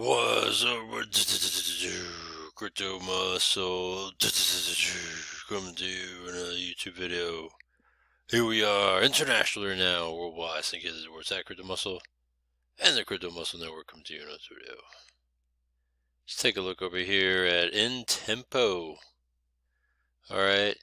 What's up, Crypto Muscle? Coming to you another YouTube video. Here we are, internationally now, worldwide. I think it is where it's at, Crypto Muscle, and the Crypto Muscle Network coming to you in another video. Let's take a look over here at Intempo. Alright,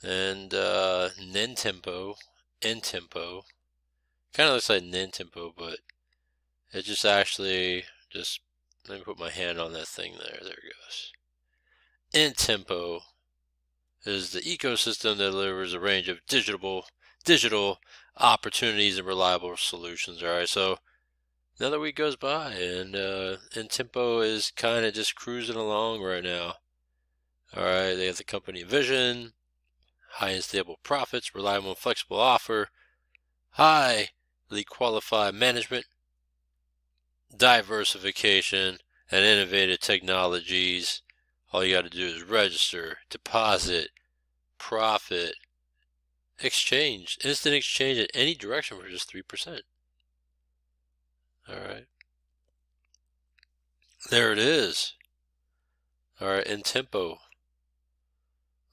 and Intempo. Kind of looks like Intempo, but it just actually just, let me put my hand on that thing there. There it goes. Intempo is the ecosystem that delivers a range of digital opportunities and reliable solutions. All right, so another week goes by, and Intempo is kind of just cruising along right now. All right, they have the company vision, high and stable profits, reliable and flexible offer, highly qualified management, diversification, and innovative technologies. All you got to do is register, deposit, profit, exchange, instant exchange in any direction for just 3%. Alright. There it is. Alright, Intempo.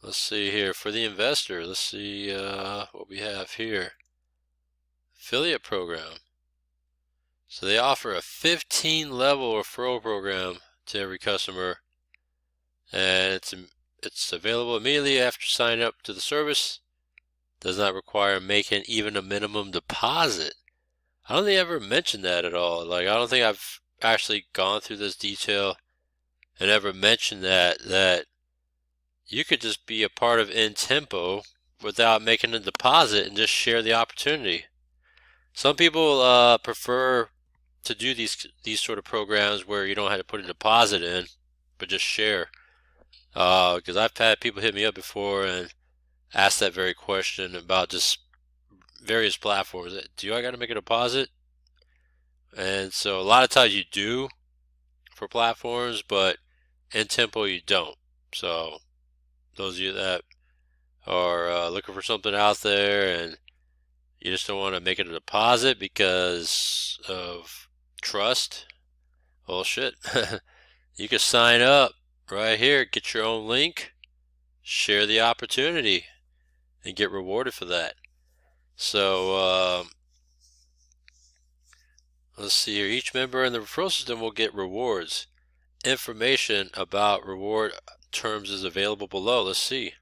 Let's see here. For the investor, let's see what we have here. Affiliate program. So they offer a 15-level referral program to every customer, and it's available immediately after signing up to the service. Does not require making even a minimum deposit. I don't think I ever mentioned that at all. Like, I don't think I've actually gone through this detail and ever mentioned that you could just be a part of Intempo without making a deposit and just share the opportunity. Some people prefer to do these sort of programs where you don't have to put a deposit in, but just share. Because I've had people hit me up before and ask that very question about just various platforms. Do I got to make a deposit? And so a lot of times you do for platforms, but Intempo you don't. So those of you that are looking for something out there and you just don't want to make it a deposit because of trust, well, shit. You can sign up right here, get your own link, share the opportunity, and get rewarded for that. So let's see here. Each member in the referral system will get rewards. Information about reward terms is available below. Let's see.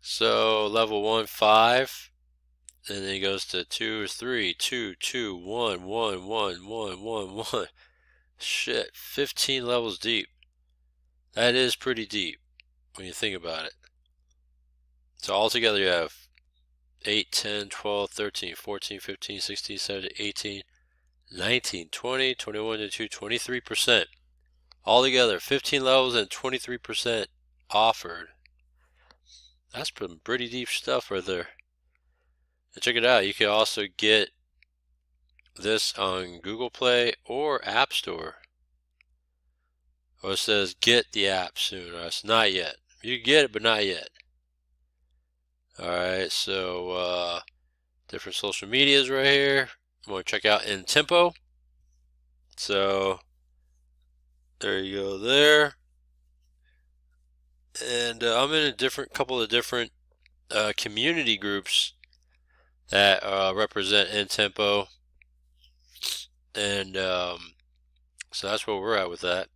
So level 1, 5, and then it goes to 2 or 3, 2, 2, 1, 1, 1, 1, 1, 1. Shit, 15 levels deep. That is pretty deep when you think about it. So altogether you have 8, 10, 12, 13, 14, 15, 16, 17, 18, 19, 20, 21, 22, 23%. Altogether, 15 levels and 23% offered. That's pretty deep stuff right there. And check it out. You can also get this on Google Play or App Store. Or it says get the app soon. Or it's not yet. You can get it, but not yet. Alright, so different social medias right here. You want to check out Intempo. So there you go there. And I'm in a couple of different community groups that represent Intempo. And so that's where we're at with that.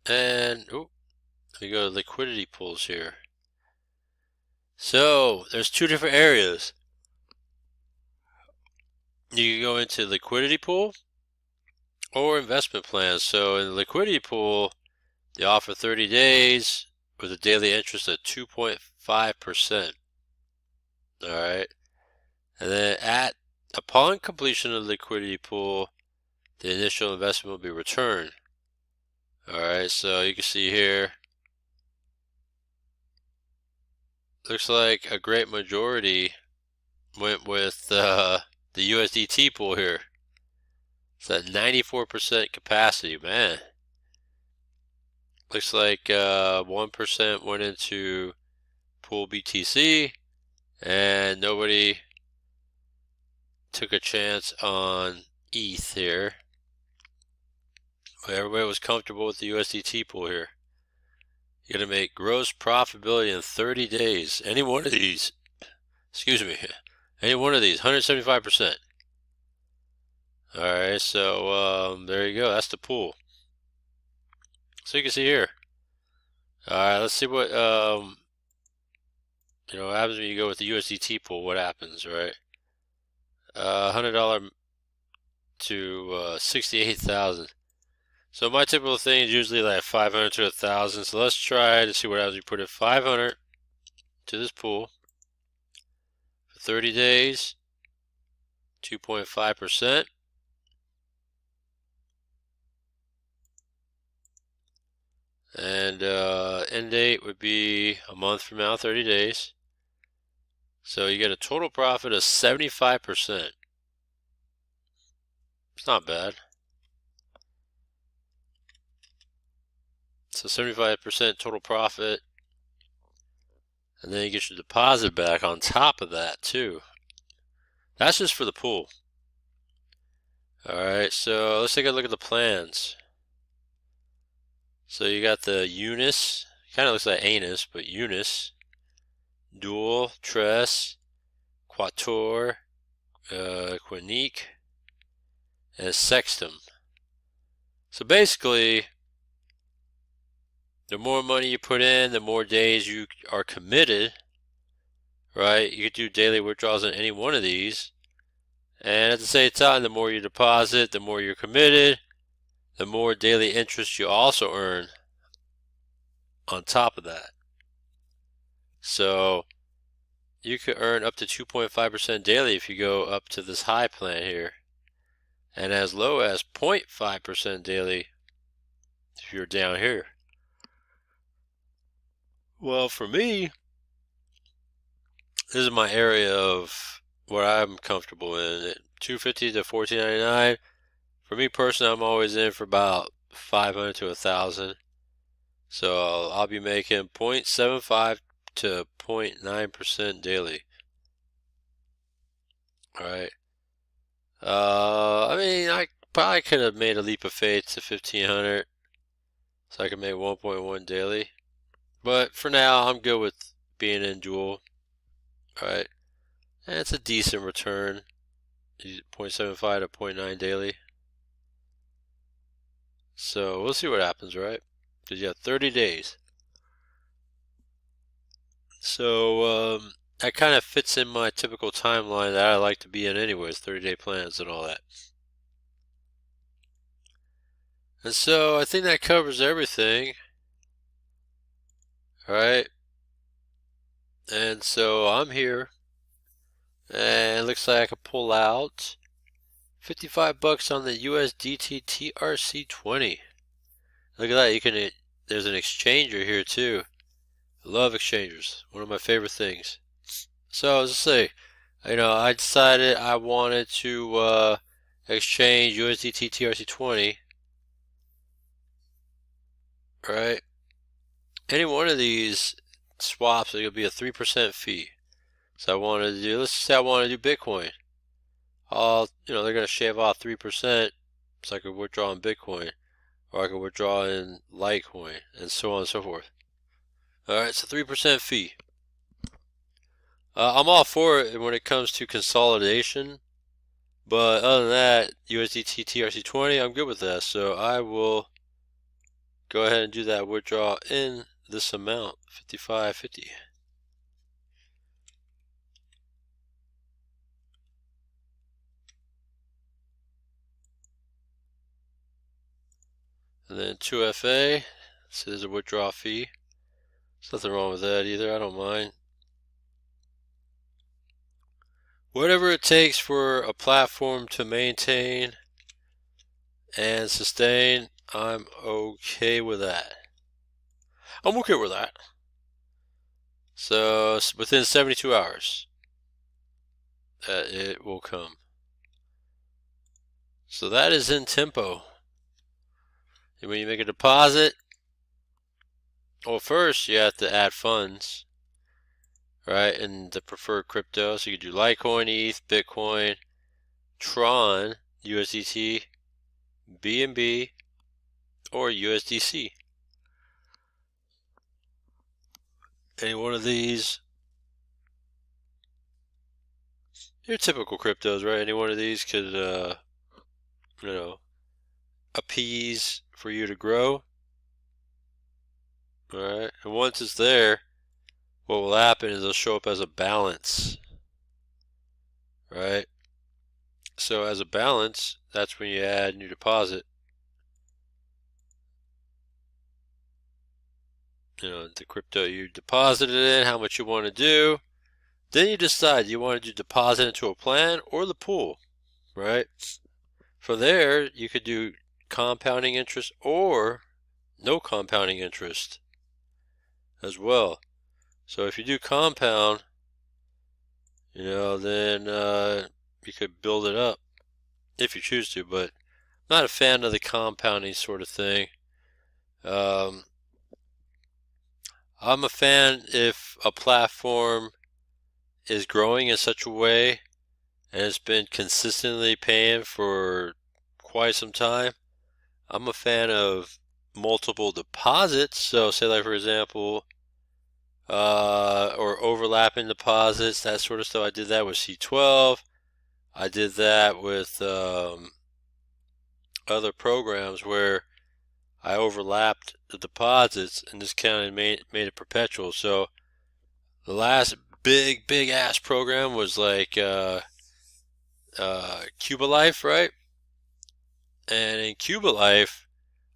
And let me go to liquidity pools here. So there's two different areas. You can go into liquidity pool or investment plans. So in the liquidity pool, they offer 30 days with a daily interest of 2.5%. Alright. And then upon completion of the liquidity pool, the initial investment will be returned. Alright, so you can see here, looks like a great majority went with the USDT pool here. It's at 94% capacity, man. Looks like 1% went into pool BTC, and nobody took a chance on ETH here. But everybody was comfortable with the USDT pool here. You're going to make gross profitability in 30 days. Any one of these, any one of these, 175%. Alright, so there you go. That's the pool. So you can see here. Alright, let's see what happens when you go with the USDT pool. What happens, right? $100 to 68,000. So my typical thing is usually like 500 to 1,000. So let's try to see what happens. We put in 500 to this pool for 30 days, 2.5%. And end date would be a month from now, 30 days. So you get a total profit of 75%. It's not bad. So 75% total profit. And then you get your deposit back on top of that too. That's just for the pool. Alright, so let's take a look at the plans. So you got the Unis, kind of looks like anus, but Unis, Dual, Tress, Quator, Quinique, and Sextum. So basically, the more money you put in, the more days you are committed, right? You could do daily withdrawals in any one of these. And at the same time, the more you deposit, the more you're committed, the more daily interest you also earn on top of that. So you could earn up to 2.5% daily if you go up to this high plan here, and as low as 0.5% daily if you're down here. Well, for me, this is my area of what I'm comfortable in. $250 to $14.99. For me personally, I'm always in for about 500 to 1,000. So I'll be making 0.75 to 0.9% daily. Alright. I mean, I probably could have made a leap of faith to 1,500. So I could make 1.1 daily. But for now, I'm good with being in dual. Alright. And it's a decent return. 0.75 to 0.9 daily. So we'll see what happens, right? Because you have 30 days. So that kind of fits in my typical timeline that I like to be in anyways, 30-day plans and all that. And so I think that covers everything. Alright. And so I'm here. And it looks like I could pull out $55 on the USDT TRC20. Look at that. You can. There's an exchanger here too. I love exchangers. One of my favorite things. So as I say, I decided I wanted to exchange USDT TRC20. Right. Any one of these swaps, it'll be a 3% fee. So I wanted to do. Let's say I want to do Bitcoin. They're going to shave off 3%, so I could withdraw in Bitcoin, or I could withdraw in Litecoin, and so on and so forth. Alright, so 3% fee. I'm all for it when it comes to consolidation, but other than that, USDT TRC20, I'm good with that, so I will go ahead and do that withdraw in this amount, $55.50. And then 2FA, so there's a withdrawal fee. There's nothing wrong with that either, I don't mind. Whatever it takes for a platform to maintain and sustain, I'm okay with that. I'm okay with that. So within 72 hours, it will come. So that is Intempo. And when you make a deposit, well, first you have to add funds, right, in the preferred crypto. So you can do Litecoin, ETH, Bitcoin, Tron, USDT, BNB, or USDC. Any one of these, your typical cryptos, right? Any one of these could, appease for you to grow. All right, and once it's there, what will happen is it'll show up as a balance, right? So as a balance, that's when you add new deposit. The crypto you deposited in, how much you want to do. Then you decide you want to deposit into a plan or the pool, right? From there, you could do compounding interest or no compounding interest as well. So if you do compound, then you could build it up if you choose to, but I'm not a fan of the compounding sort of thing. I'm a fan if a platform is growing in such a way and it's been consistently paying for quite some time. I'm a fan of multiple deposits. So say like for example, or overlapping deposits, that sort of stuff. I did that with C12. I did that with other programs where I overlapped the deposits and this kind of made it perpetual. So the last big ass program was like Cuba Life, right? And in Cuba Life,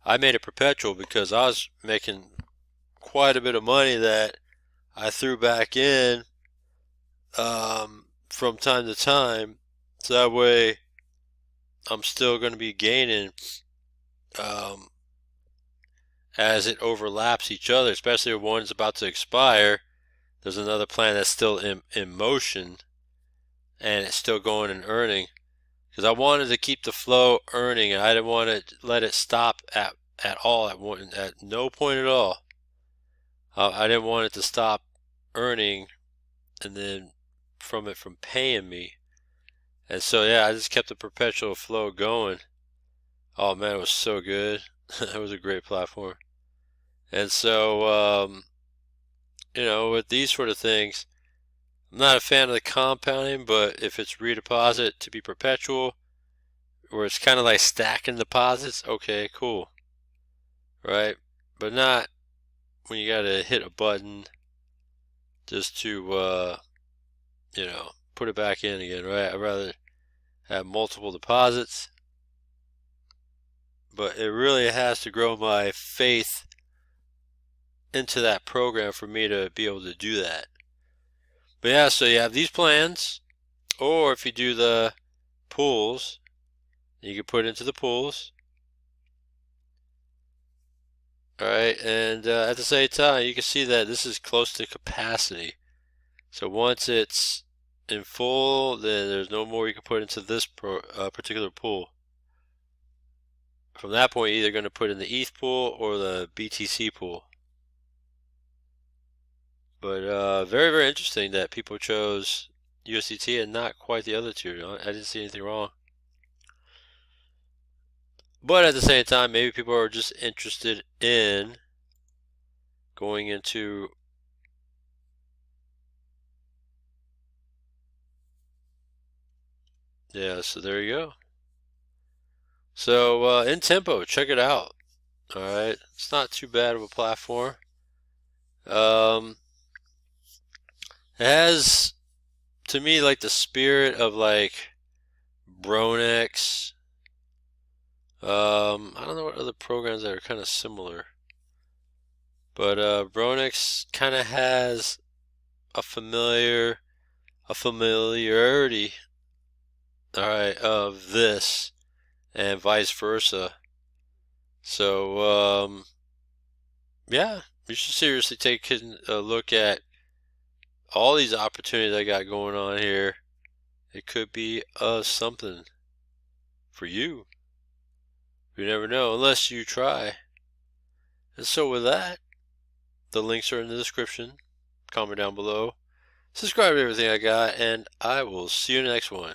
I made it perpetual because I was making quite a bit of money that I threw back in from time to time. So that way I'm still going to be gaining as it overlaps each other, especially if one's about to expire. There's another plan that's still in motion and it's still going and earning, because I wanted to keep the flow earning and I didn't want to let it stop at all, at no point at all. I didn't want it to stop earning and then from paying me. And so yeah, I just kept the perpetual flow going. Oh man, it was so good. It was a great platform. And so with these sort of things, I'm not a fan of the compounding, but if it's redeposit to be perpetual, where it's kind of like stacking deposits, okay, cool, right? But not when you gotta hit a button just to put it back in again, right? I'd rather have multiple deposits, but it really has to grow my faith into that program for me to be able to do that. But yeah, so you have these plans, or if you do the pools, you can put into the pools. Alright, and at the same time, you can see that this is close to capacity. So once it's in full, then there's no more you can put into this particular pool. From that point, you're either going to put in the ETH pool or the BTC pool. But very interesting that people chose USDT and not quite the other two. I didn't see anything wrong. But at the same time, maybe people are just interested in going into so there you go. So Intempo, check it out. Alright, it's not too bad of a platform. It has, to me, like the spirit of like Bronex. I don't know what other programs that are kind of similar, but Bronex kind of has a familiarity, alright, of this, and vice versa. So yeah, you should seriously take a look at all these opportunities I got going on here. It could be something for you. You never know unless you try. And so with that, the links are in the description. Comment down below. Subscribe to everything I got, and I will see you in the next one.